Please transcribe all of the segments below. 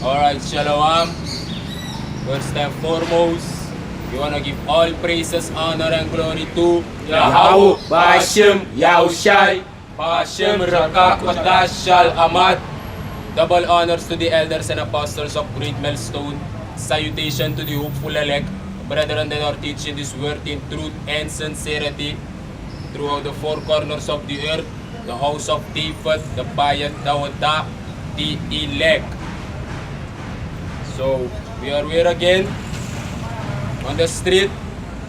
Alright, Shalom. First and foremost, we want to give all praises, honor, and glory to Yahweh, Ba'ashem, Yahushai. Hashem, Rakak, Wadashal, Amad. Double honors to the elders and apostles of Great Millstone. Salutation to the hopeful elect, brethren that are teaching this word in truth and sincerity throughout the four corners of the earth, the house of David, the Bayat Dawada, the elect. So, we are here again on the street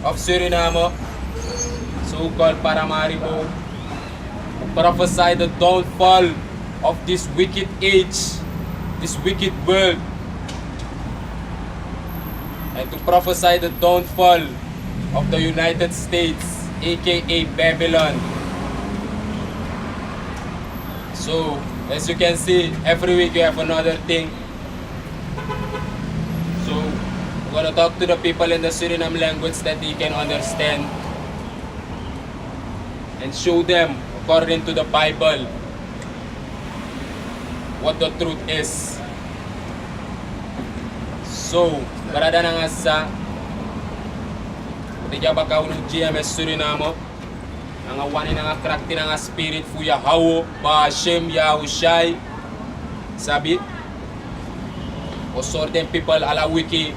of Suriname, so-called Paramaribo, to prophesy the downfall of this wicked age, this wicked world, and to prophesy the downfall of the United States, aka Babylon. So, as you can see, every week you have another thing. So, we're gonna talk to the people in the Suriname language that they can understand and show them, according to the Bible, what the truth is. So, barada na nga sa Tiga baka unong GMS Suriname nga wani na nga krakti na nga spirit fu Yahweh, Ba'ashem, Yahushai. Sabi o certain people ala wiki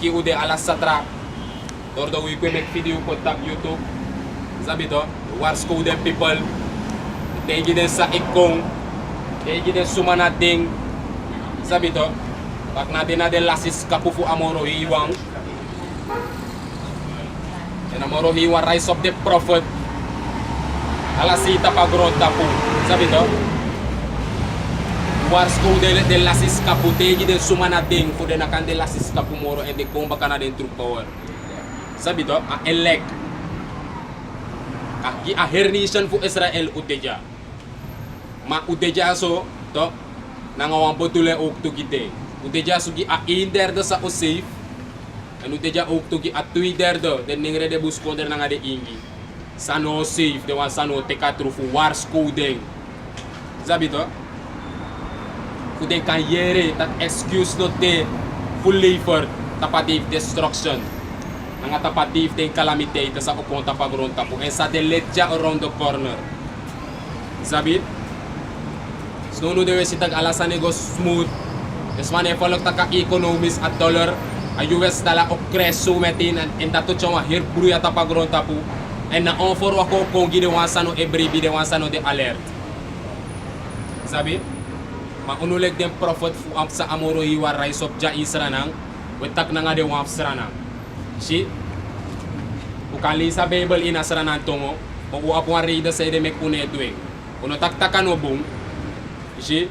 ude ala satra dordo wiki make video ko tap YouTube. Sabi to wars ko dem people tegi den sa ikong tegi den sumana ding. Sabi to bak natin na den lasis kapufu amoro hiwang and amoro hiwang rise of the prophet ala sita pagron tapu. Sabi to wars ko de lasis kapu tegi den sumana ding fu den akan de lasis kapu moro and de komba kana den true power. Sabi to a elect a hernation fu Israel uteja ma uteja so to nangawang botule ok to gite uteja sugi a inder do sa osif and uteja ok to gi a twider do den ningre de bus konder nanga de ingi sano safe de wan sano teka tru fu wars coding. Sabi to kuden kan yere that excuse no te full labor tapative destruction nga tapative ten calamity ta sa upon tapagron tapo and sa deletja around the corner. Sabi snono dewe sitag alasan nego smooth es man e follow taka economies at dollar a US dollar o kreso metin and dato chama her bruya tapagron tapo and na offer ako kung gide wansano every bide wansano de alert. Sabi maunuleg den prophet fu am sa amoro hiwa rise of ja Israel wetak na nga de wafsrana. Si ukali sa Bible ina saranan tongo o uapwa reida sa ide mek unetwing uno taktakan obong si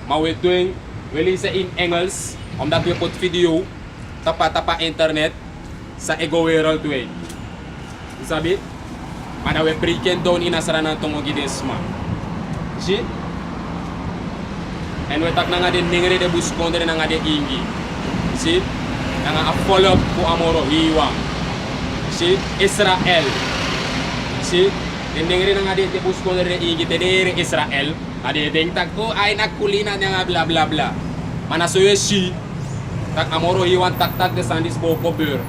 mawetwing weli sa in Engels omdat we put video tapa internet sa ego world way. Sabi mana we breaking down ina saranan tongo gidesma si and we tak na nga din ningre de bus kondre na nga de ingi si nga a follow po amoro hiwang si Israel si dinding nga di bus ko re igi tedere Israel ade ding tag ko ay nagkulina nga bla bla bla mana suye si tak amoro hiwang tak de sandis bo bur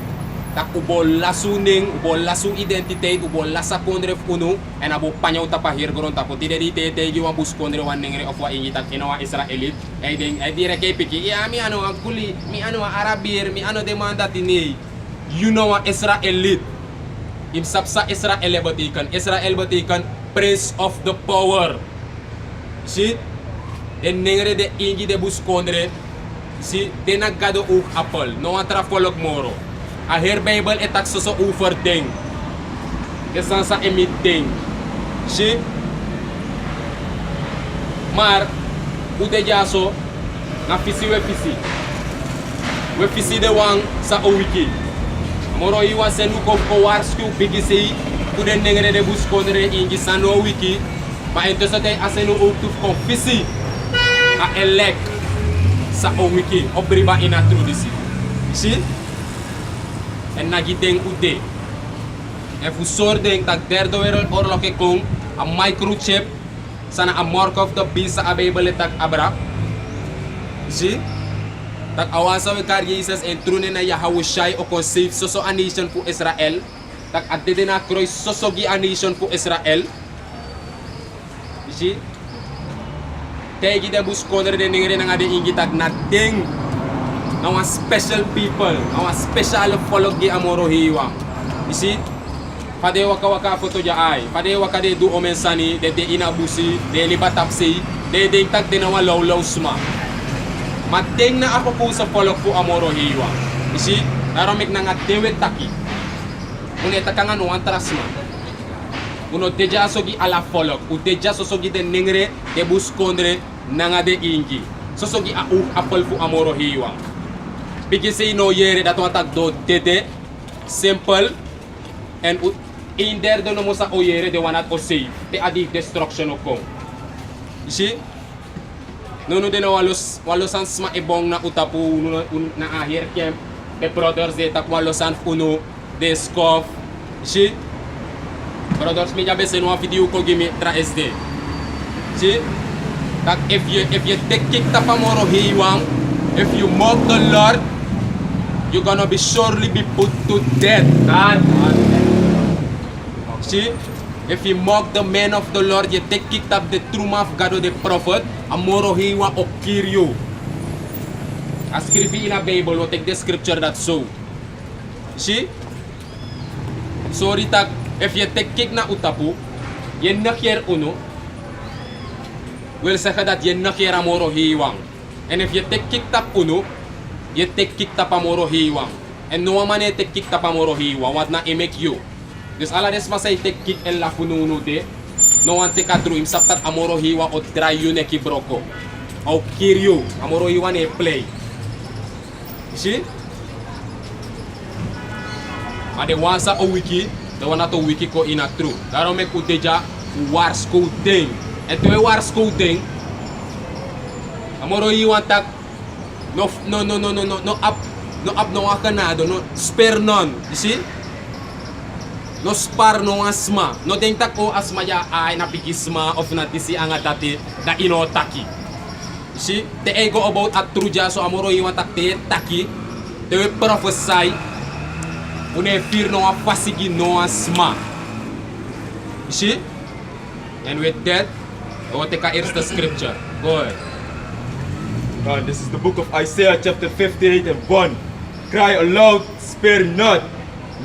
tak ubol lasuning ubol lasu identity ubol lasa kondre kuno en abo panyaw tapahir goron tapo tideri tete giwa bus kondre wan ningre of wa ingi tak inawa Israelit ay ding ay dire kay piki ya mi ano agkuli mi ano arabir mi ano demanda tini you know Israelit im sapsa Israel batikan prince of the power si den ningre de ingi de bus kondre si denagado uk apple no atra folok moro a her Bible etak so offer ding kesan sa emit ding si mar ude jaso na fisi we fisi de wang sa o wiki moro iwa senu ko wars ku bigisi ude nengre de bus kondre ingi sano wiki ma ento sa tay asenu o tu ko fisi a elect sa o wiki obriba ina trudisi si en nagiteng ude e fu sordeng tag derdo werol orloke kong a microchip sana a mark of the beast sa Bible tag abra zie tak awansa we kar Jesus en trune na Yahushai o kon save soso a nation fu Israel tak adede na kroy soso gi a nation fu Israel zie tegi de bus koner de ningre na de ingi tak na ding na special people na special follow gi amoro hiwa zie pade waka foto ja ay pade waka de du omensani de inabusi de libatapsi de tak de na law sma mateng na ako po sa follow po amoro hiwa isi naromik na nga dewe taki une takangan no antras ma uno deja sogi ala follow u deja sogi de ningre de buskondre na nga de ingi sogi a apple po amoro hiwa bigisi no yere dato atak do dede simple and in there do no mo sa oyere de wanat o save te adi destruction o kong isi nono de na walosan sma ebong na utapu na ahir kem de brothers de tak walosan uno de scoff isi brothers mi jabe se no video ko gimi tra SD isi tak if you take kick tapamoro hiwang if you mock the Lord you're gonna be surely be put to death God. See, if you mock the man of the Lord, you take kicked up the true of God or the prophet, amoro hiwa o kiryo. As scripted in a Bible, we take the scripture that so. See? Sorry tak, if you take kick na utapu, yen nakyer uno, will say that yen nakyer amoro hiwang. And if you take kicked up uno, you take kicked up amoro hiwang. And no man take kicked up amoro hiwang, what na i-make you. Dus ala des masay tek kick el la fununo de no ante kadru im saptat amoro hiwa o dry yun ki broko au kiryo amoro hiwa ne play see ade wansa o wiki de wana to wiki ko ina true daro me ku deja war school ding et we war school ding amoro hiwa tak no up no akanado no spare none you see no spar no asma no dentak o asma ya ay napigisma of natisi ang dati na inotaki see the ego about at truja so amoro iwa takte taki they prophesy une fear no fasigi no asma see and with that o take the scripture go ahead. God, this is the book of Isaiah chapter 58 and 1. Cry aloud, spare not.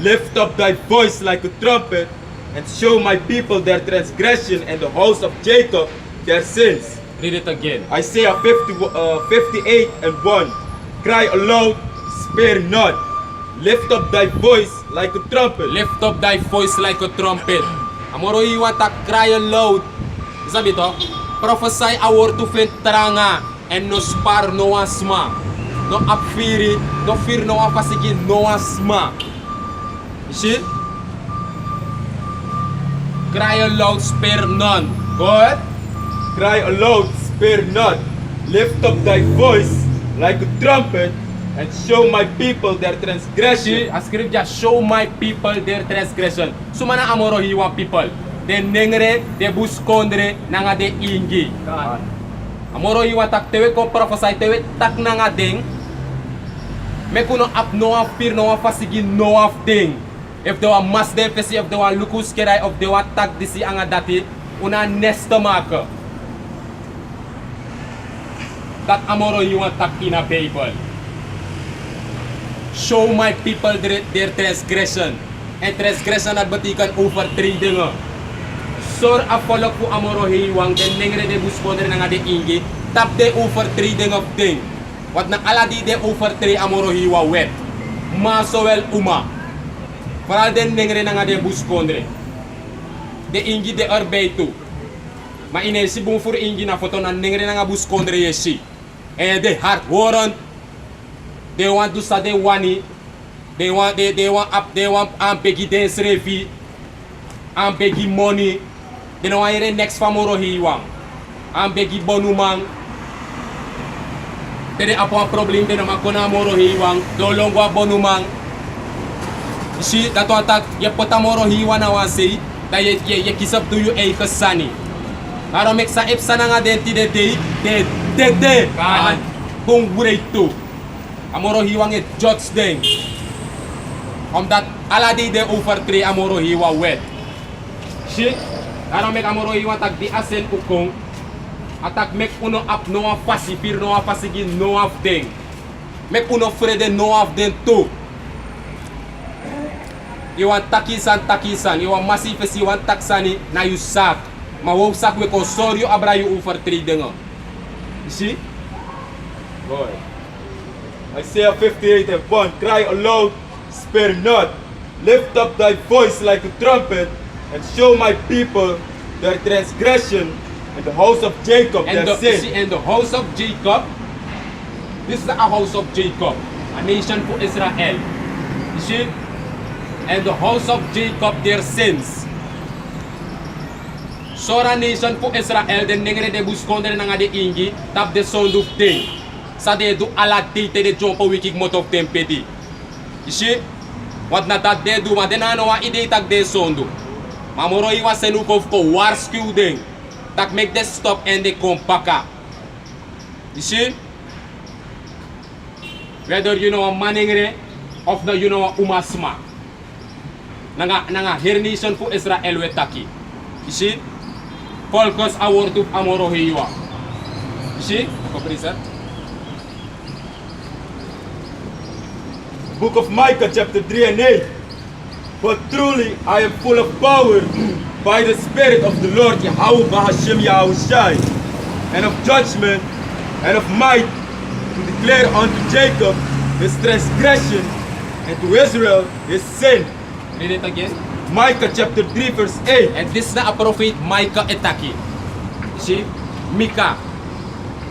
Lift up thy voice like a trumpet, and show my people their transgression and the house of Jacob their sins. Read it again. Isaiah 58 and 1. Cry aloud, spare not. Lift up thy voice like a trumpet. Lift up thy voice like a trumpet. Amoro iwa tak cry aloud. Sabi to, prophesy a word to tranga and no spar no asma. No apfiri, no fear no apasigi no asma. See? Cry aloud, spare none. Go ahead. Cry aloud, spare not. Lift up thy voice like a trumpet, and show my people their See, transgression. a scripture show my people their transgression. Sumana amoro hiwa people. De nengre, de buskondre, nanga de ingi. Amoro hiwa tak tewe ko prophesy tewe tak nanga ding. Mekuno ap no fear no fasigi no of ding. If they want mass defense, if they want lukus kerai, if they want tag disi anga dati, una nesta maka. That amoro you want tag in a Bible. Show my people their transgression. And transgression at batikan overtrading. Sor a follow ku amoro hiwang den nengre de buskonder nga de ingi tap de overtrading of thing. Wat na aladi de overtrade amoro hiwa wet. Masowel uma. Para den nengre nga de buskondre. De ingi de arbeito. Ma ine si bung fur ingi na foto na nengre nga buskondre yesi. And the heart warrant. They want to study wani. They want ampegi dance refi. Ampegi money. They don't want next famoro hiwang. Ampegi bonumang. Tede apo ang problem din naman ko na moro hiwang. Dolongwa bonumang. Si dato atak ye potamoro hiwa na wasi da ye kisap do you ay kasani. Para mek sa ipsa na nga denti de kan bong wurey to. Amoro hiwang e judge ding. Omdat aladi de over 3 amoro hiwa wet. Shit. Daarom mek amoro hiwa tak di asen ukong. Atak mek uno ap no af pasipir no af pasigin no af ding. Mek uno frede no af den to. Iwan takisan, iwan masifes iwan taksani na yu sak. Ma wow sak we ko soryo abra yu over 3 dengo. You see? Boy. Isaiah 58 and 1. Cry aloud, spare not. Lift up thy voice like a trumpet, and show my people their transgression, and the house of Jacob And their sin. the house of Jacob, this is a house of Jacob, a nation for Israel. You see? And the house of Jacob their sins. Sora nation for Israel, den nengre de buskonde na nga de ingi, tap de sound of day. Sa de do ala date de jompo wikik mot of tempedi. You see? Wat na dat de do, ma den ano wa ide tak de sound. Mamoro iwa senukov ko war skew ding. Tak make the stop and they come back. You see? Whether you know a maningre of the you know a umasma. Nanga her nation for Israel wetaki. You see? Polkos award of amoro hiwa. You see? Comprehend? Book of Micah chapter 3 and 8. But truly I am full of power by the Spirit of the Lord Yahweh Bahashem Yahushai, and of judgment and of might, to declare unto Jacob his transgression, and to Israel his sin. Read it again. Micah chapter 3 verse 8. And this na a prophet Micah etaki. You see? Micah.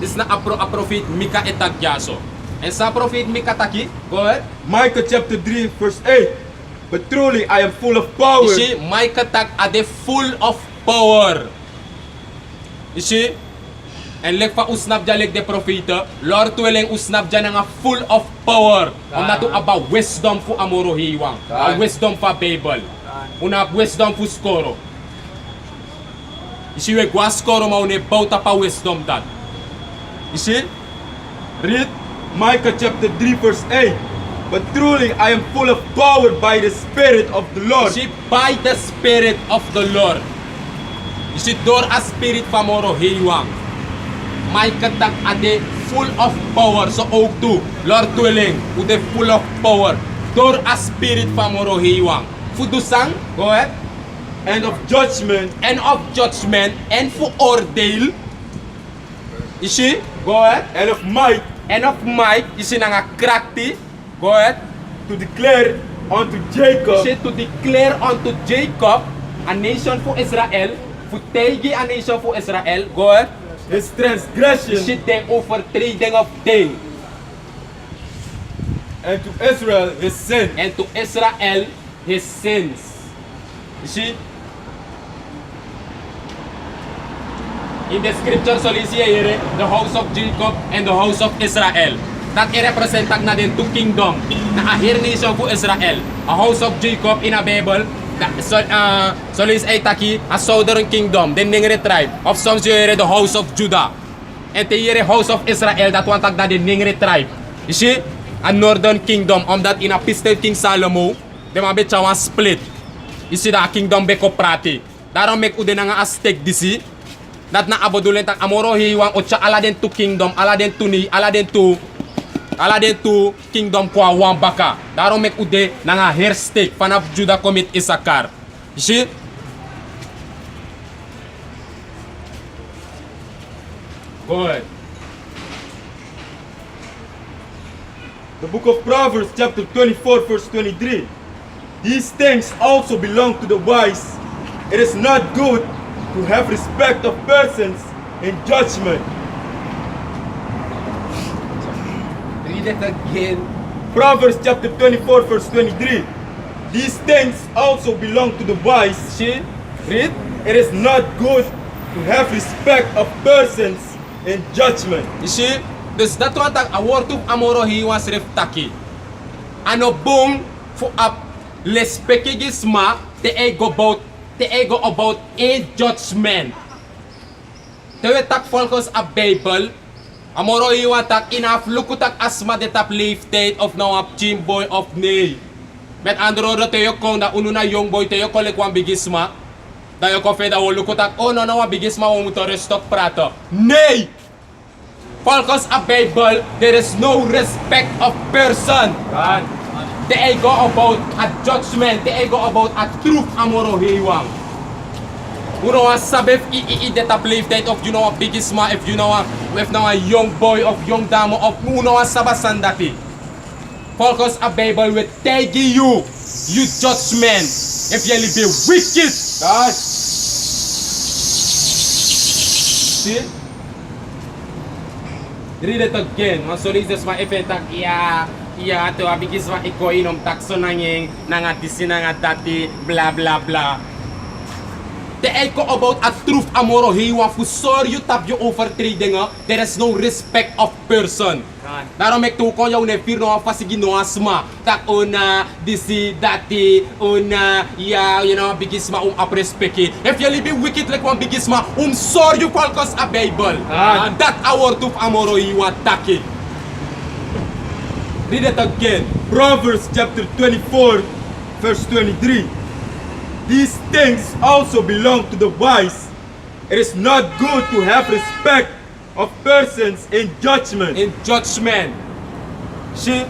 This na a prophet Micah etagyaso. And sa prophet Micah taki, go ahead. Micah chapter 3 verse 8. But truly I am full of power. You see, Micah tak ade full of power. You see? And like pa usnap dyan like the prophet, Lord tuweleng usnap dyan nga full of power. Om na to about wisdom fu amoro hiwang. Wisdom fa Bible. Una wisdom fu skoro. You see, we gwa skoro maune bauta pa wisdom dat. You see? Read Micah chapter 3 verse 8. But truly I am full of power by the Spirit of the Lord. You see, by the Spirit of the Lord. You see, door a spirit pa moro hiwang. May katak ade full of power. So og tu, Lord tuweleng, ude full of power. Door a spirit pa moro hiwang. Fudusang, go ahead. And of judgment. And of judgment, and for ordeal. You see, go ahead. And of might. And of might, you see, nga krakti. Go ahead. To declare unto You Jacob. see, to declare unto Jacob, a nation for Israel, futegi a nation for Israel, go ahead. His transgression. You see, they over trading of day. And to Israel his sin. And to Israel, his sins. You see? In the scripture, so here, the house of Jacob and the house of Israel. That i-representag na din two kingdom na ahir nation for Israel. A house of Jacob in a Bible, so is taki a southern kingdom, then ningre tribe. Of some here, the house of Judah. And the here, house of Israel, that one tag na din ningre tribe. You see? A northern kingdom, that in a pistel King Salomo, they mabit siya split. You see, the kingdom beko prati. Darong make ude na nga Aztec DC. That na abodulen tag amoro hiwang o siya ala din to kingdom, ala din to kingdom kwa wambaka. Darong mek ude na nga hair stick panap Judah commit Isakar. You see? Go ahead. The book of Proverbs chapter 24 verse 23. These things also belong to the wise. It is not good to have respect of persons in judgment. Read it again. Proverbs chapter 24 verse 23. These things also belong to the wise. See? Read. It is not good to have respect of persons in judgment. You see? Dus dat wat a word of amoro hiwas reftaki. Ano bong fu up les pekigisma te ego about a judgment. Te we tak volgens a Bible, Amoro iwan tak inaf lukutak asma de tap leeftijd of nou een teamboy of nee. Met andere woorden, te je kon dat unu na young boy te je kon lekwan bigisma. Dat je kon verder wel lukutak, oh no nou een bigisma we moeten rustig praten. Nee! Volgens a Bible, there is no respect of person. God. They go about a judgment, they go about a truth amoro iwan. You know what sabef i de tap leeftijd of you know a bigisma if you know a young boy of young dame of you know a sabasandati. Volgens a Bible will take you judgment if you be wicked. God. See? Read it again. Want so this my effect tak iya to abigis wa iko inom takso nanging nanga disi nanga dati bla bla bla. The echo about a truth amoro he want to sorry you tap you overtrading there is no respect of person. Daarom ik toe kon jou ne vir no fasigi no asma tak ona disi dati ona ya you know bigisma aprespeki if you be wicked like one bigisma sorry you volgens a Bible and that our truth amoro he want take. Read it again. Proverbs chapter 24, verse 23. These things also belong to the wise. It is not good to have respect of persons in judgment. In judgment. See?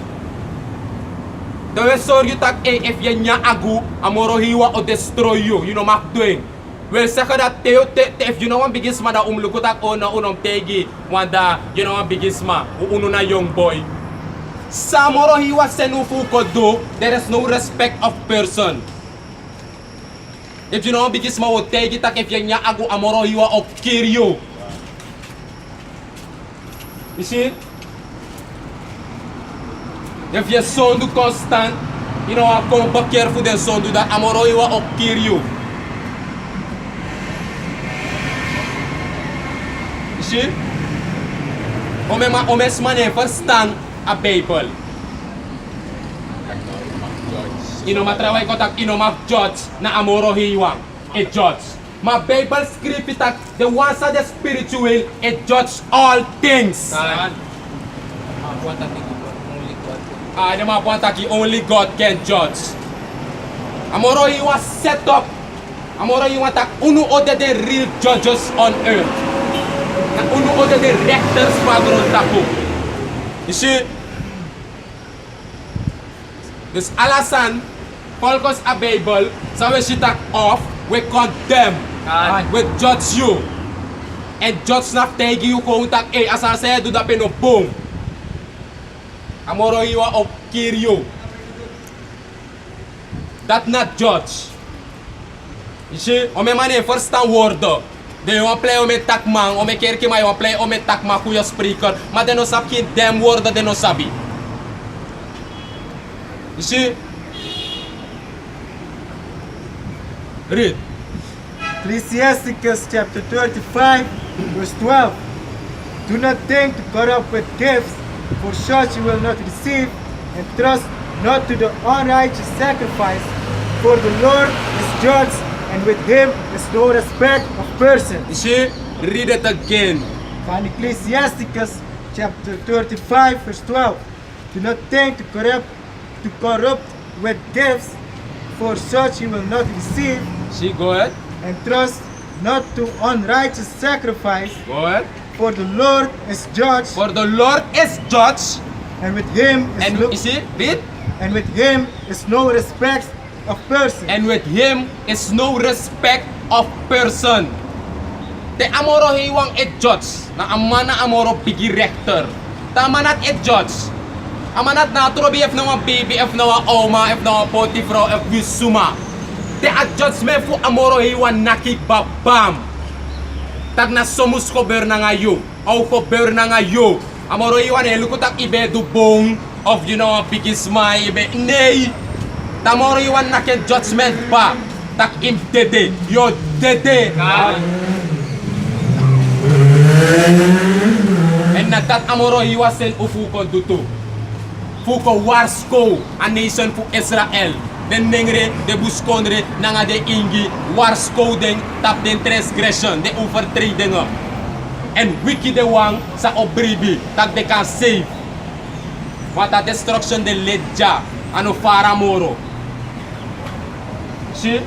Dawe sorry tak if je nya agu amoro hiwa o destroy you. You know mak doing. Wil zeggen dat if you know one bigisma da lukutak ona unom tegi wanda you know one bigisma uno na young boy. Samoro hiwa senufu ko do there is no respect of person. If you know bigisma o tegi tak if je nya agu amoro hiwa o kill you. You see? If je son do constant, you know, come be careful the son do that amoro hiwa o kill you. You see? Omes man verstaan a Bible. Ino matraway ko tak ino mag judge na amoro hiwa. A judge. My Bible script tak the ones are the spiritual it judge all things. The mga puwantaki only God can judge. Amoro hiwa set up. Amoro hiwa tak uno ode the real judges on earth. Na uno ode the rectors pagron tako. You see? Dus alasan volgens a Bible sa we sitak off we condemn. We judge you. And judge na tegi you kung tak asa saya do da peno boom. Amoro hiwa o kill you. That not judge. You see? Ome mane first time word. De you play ome takman, ome kerke mai play ome takma kuya spreker, maar de no sab kin dem word de no sabi. You see? Read. Ecclesiasticus chapter 35, verse 12. Do not think to corrupt with gifts, for such you will not receive, and trust not to the unrighteous sacrifice, for the Lord is judge, and with him is no respect of person. You see? Read it again. Van Ecclesiasticus chapter 35, verse 12. Do not think to corrupt with gifts, for such you will not receive, See, go ahead. and trust not to unrighteous sacrifice, Go ahead. for the Lord is judge, For the Lord is judge. and with him is And no, you see? Read. and with him is no respect of person. And with him is no respect of person. Te amoro hiwang et judge. Na amana amoro bigi rector. Tamanat et judge. Amanat na trobi if na baby, if na oma, if na potifro, if wisuma. Te a judgment fu amoro hiwang nakik babam. Tag na somus ko ber na ngayo. Au ko ber na ngayo. Amoro hiwang elukutak ibe dubong of you know bigis my ibe nay. Tamoro iwan na ken judgment pa. Tak im dede. Yo dede. En na dat amoro iwa sen ufu kon dutu. Fuko warsko a nation fu Israel. Den nengre de buskondre nanga de ingi warsko den tap den transgression de overtreding. En wiki de wang sa obribi tak de kan save. Want a destruction de ledja ano fara moro. Si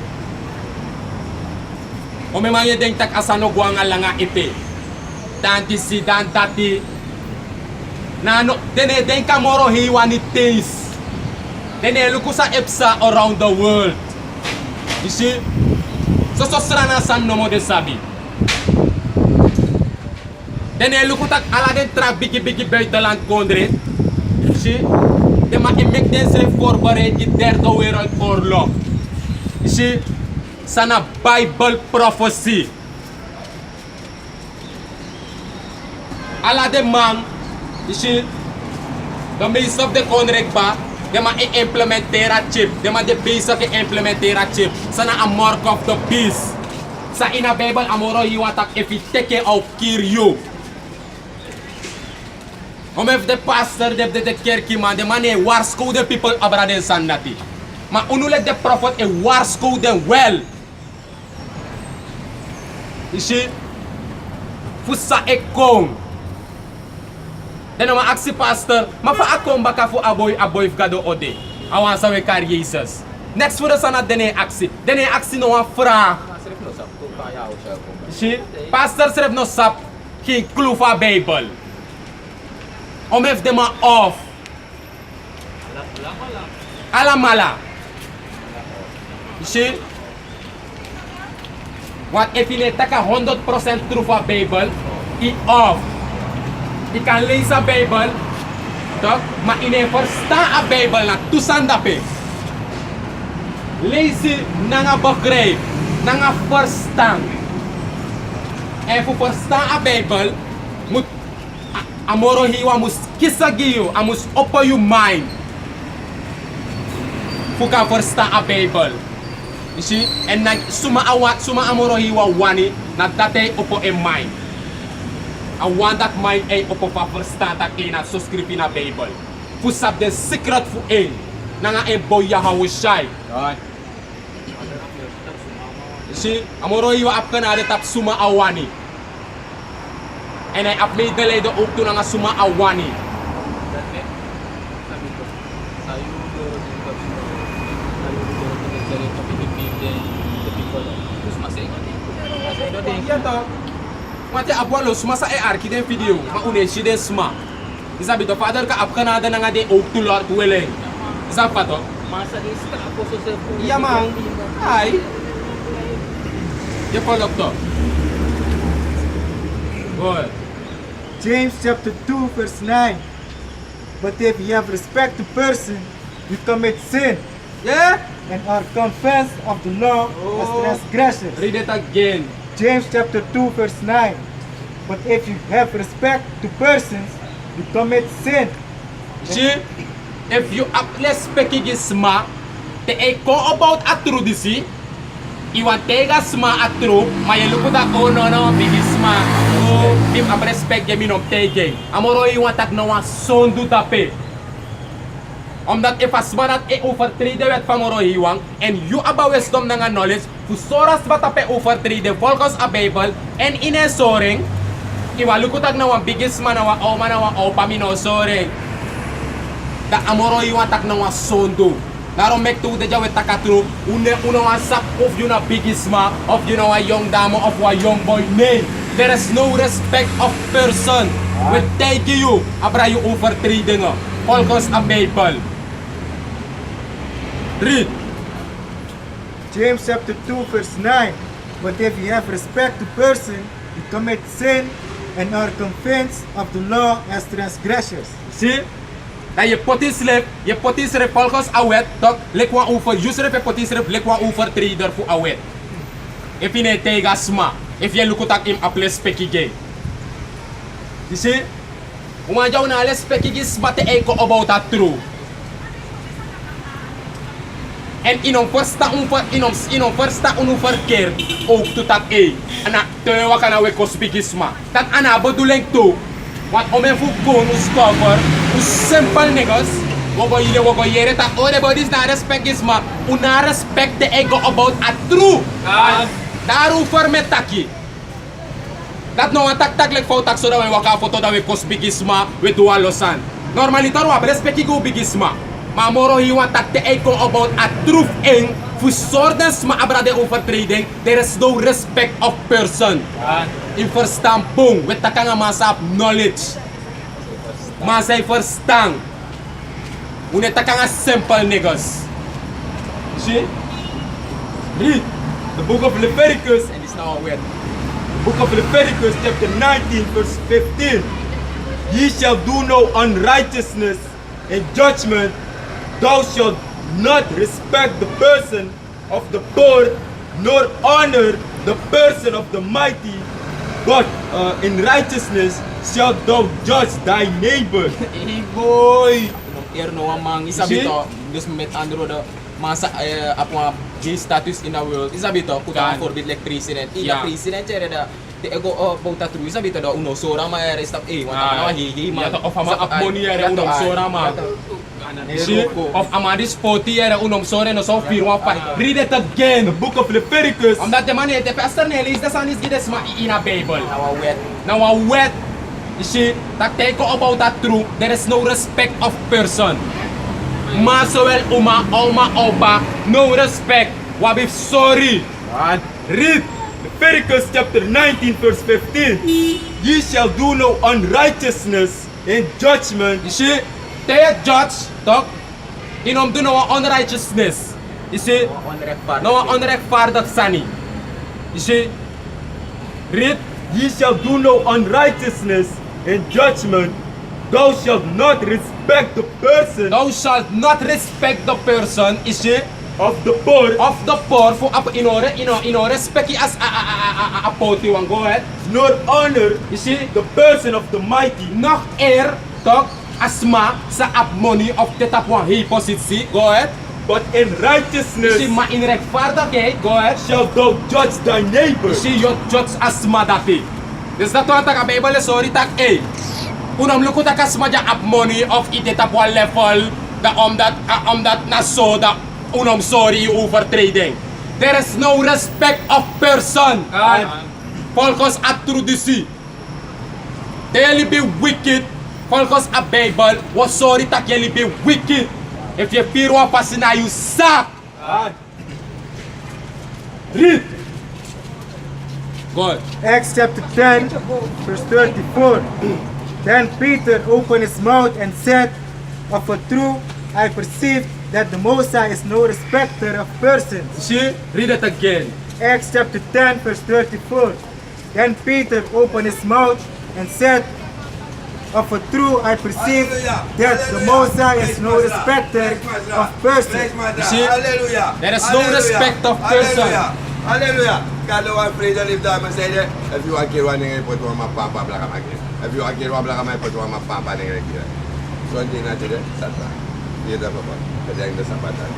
o me manye den tak asano guanga langa ipe. Tanti si dan tati. Nano dene den kamoro hiwa ni things. Dene luku sa epsa around the world. You see? So strana san no mo de sabi. Dene luku tak ala den tra bigi buitenland kondre. You see? De ma emek den se voorbereid die derde wereldoorlog. You see? Sana Bible prophecy. Ala de man, you see, de meeste of de contract ba, de ma implementera chip, de ma de basic implementera chip. Sana a mark of the beast. Sa ina Bible amoro hiwatak if you take it out kill you. Om if the pastor de kerk man, de man e warsko the people abra den sandati. Ma unulek de prophet e warsko them well. You see, fusa ekong. Dan ma aksi pastor, ma fa akong baka fu aboy gado ode. Awan sa we kar Jesus. Next for the sana dene aksi no wa fra. You see, pastor seref no sap ki klufa Bible. Omef dem off. Alamala. You see? Wat if je taka 100% true van Bijbel, i off. Je kan lezen Bijbel, toch? Maar je verstaan a Bijbel na tusandape. Lezen nanga begrijp, nanga verstaan. En voor verstaan a Bijbel, moet amoro hiwa mus kisagiyo, amus open your mind. Voor kan verstaan a Bijbel. You see? En na suma amoro hiwa wani na date opo e mind. I want that mind e opo fa verstaan dat e na subscribe na Bible. Fu sab the secret fu e. Nanga e boya hawo shai. You see? Amoro hiwa ap kana de tap suma awani. En hij ap me dele de ook to nanga suma awani. Ya toh, mati abwa lo suma sa arki den video, ma une shi den suma. Isa bito father ka apkana ada nanga de ok to lord weleng. Isa pato. Masa ni sta ako sa cellphone. Iya mang. Ay. Ya po doctor. Boy. James chapter 2 verse 9. But if you have respect to person, you commit sin Yeah. and are convinced of the law as Oh. transgressors. Read it again. James chapter 2 verse 9. But if you have respect to persons, you commit sin. See, if you apply speaking sma, te e ko about atru disi, iwan tega sma atru, ma ye luku da oh no big sma. Oh, if ap respect ge minom tege. Amoro iwan tak no wan sondu tape. Omdat if asma dat e overtrede wet van moro hiwang, en you aba wisdom nanga knowledge, fu soras wat ape overtrede volgens a Bible, en in e soring, iwa luku tak na wan biggest man na wan oma na wan opa mi no soring. Da amoro iwan tak na wan sondo. Daarom mek tu de jawe takatru, una wan sap of you na biggest man, of you na wan young dame, of wan young boy. Nee, there is no respect of person. We take you, abra you overtrede nga, volgens a Bible. Read. James chapter 2 verse 9. But if you have respect to person, you commit sin and are convinced of the law as transgressors. See? Dat je potisref volgens a wet, toch? Lekwa over, jusref e potisref, lekwa overtreder voor a wet. If je ne tega sma, if je lukutak im aple speki gay. You see? Umajaw na ale speki gay sma te eko about that true. En inom versta unu verkeerd ook to tak e. Ana tewa kana we kospigisma. Dat ana bedoeling to. Want om en voor kon us cover, us simple niggas. Wogo yere tak ore bodies na respectisma. Una respect the ego about a true. Daarover met taki. Dat nou een tak like fout tak zodat we waka foto dat we kos bigisma we doa losan. Normaliter we respecti go bigisma. Maar moro hier want tak te eiko about a truth in voor soorten maar abra de overtreding. There is no respect of person. In verstaan boom. We takanga masa knowledge. Maar zij verstaan. We takanga simple niggas. See? Read the book of Leviticus. En is nou weer. Book of Leviticus chapter 19 verse 15. Ye shall do no unrighteousness in judgment. Thou shalt not respect the person of the poor, nor honor the person of the mighty. But in righteousness shalt thou judge thy neighbor. Hey boy. No amang isabito. Dus met andere de masa apa gay status in the world. Isabito kuta voorbeeld like president. Ina president jere da de ego bauta tru isabito da uno sora ma era stap want na higi ma of ama apmoni era uno sora ma. Of amadis 40 era uno sora no so firma pa. Read it again. The book of Leviticus. Omdat de man de pastor Nelly is the son is gides ma in a Bible. Now a wet. You see, that take about that truth, there is no respect of person. Masowel uma oba, no respect. Wabif sorry. And read Leviticus chapter 19 verse 15. Ye shall do no unrighteousness in judgment. You see, they judge, dog. Inom do no unrighteousness. You see, no onrechtvaardig sani. You see, Read, ye shall do no unrighteousness in judgment. Thou shalt not respect the person thou shalt not respect the person. You see, of the poor, of the poor for in order respect as a poti one go ahead. nor honor You see, the person of the mighty. nog toch asma sa ap money of the tap one he positie. Go ahead. But in You righteousness see, ma in rechtvaardigheid. Go ahead. shalt thou judge thy neighbor. You see, your judge asma dati. Dus dat wat ik Bijbel sorry tak unam luku tak asma ja ap money of ite tap one level da om dat na so da unam sorry overtreding. There is no respect of person. Volgens a traditie. They be wicked. Volgens a Bijbel was sorry tak jullie be wicked. If je pirwa pasina you suck. Read. God. Acts chapter 10, verse 34. Then Peter opened his mouth and said, Of a truth, I perceive that the Messiah is no respecter of persons. See, read it again. Acts chapter 10, verse 34. Then Peter opened his mouth and said, Of a truth, I perceive that the Messiah is no respecter of persons. See, there is no respect of person. Hallelujah. Kalau orang Frida live dalam saya if you akir wan dengan pot wan papa belakang lagi. If you akir wan belakang mai pot wan papa dengan lagi. So nanti nanti deh sata. Dia dah apa? Kerja yang dah sabatan.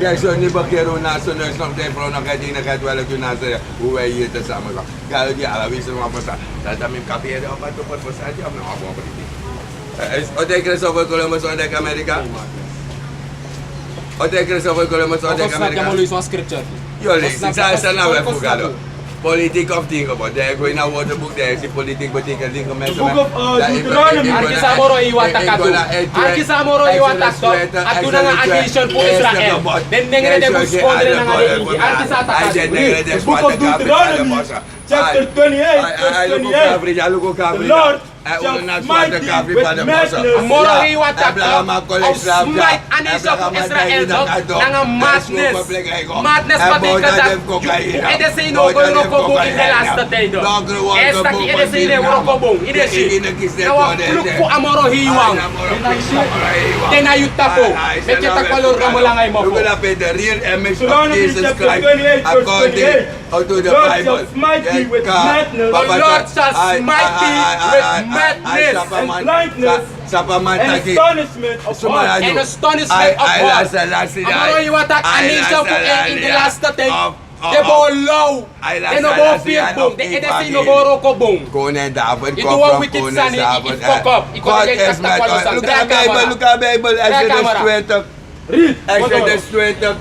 Kaya so ni bakero na so no stop day pro na kaya na kaya wala tu na sa uwe yun ta sama ka. Kalau dia alawi sa mga pasa. Tata mi kape ada apa tu pot pasa dia apa apa politik. Ode Christopher Columbus ode Amerika. Ode Christopher Columbus ode Amerika. Uma scripture. Yo le, sa na we fugalo. Politik of thing about there going out water book there si politik betika thing The book of Deuteronomy. Arki sa moro iwan takatu. Arki sa moro iwan takto. At na nga addition po Israel. Den ngene de respondre na nga hindi. Arki sa takatu. The book of Deuteronomy, chapter 28, verse 28. The Lord shall smite thee with madness. Moro iwan takto. Of smite a nation of Israel na nga madness. Madness pati kada. Ede say no ko bung in the last day do. Esta ki ede say ne woro ko bung. Ede si. Nawa pluk ko amoro hiwang. Tenayuta po. Medyo takwalor ka mo lang ay mo po. You will have the real image of Deuteronomy Jesus chapter Christ 28, verse according 28. to the Lord Bible. shall smite thee with madness. The Lord shall smite thee with madness and blindness and astonishment of heart. and astonishment of heart. Amaro iwatak anisha po in the last day. De bolo. De no bo feel bong. De ede say no boro ko bong. Kone dapat Ito ang wicked son ni Ikokop. God is my God. Look at Bible. Exodus 20.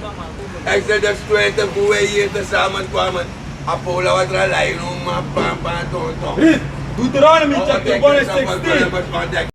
Exodus 20. Kuwe yun ta saman kwaman. Apollo wat er alleen om maar papa tonton. Read Deuteronomy chapter 1 and 16.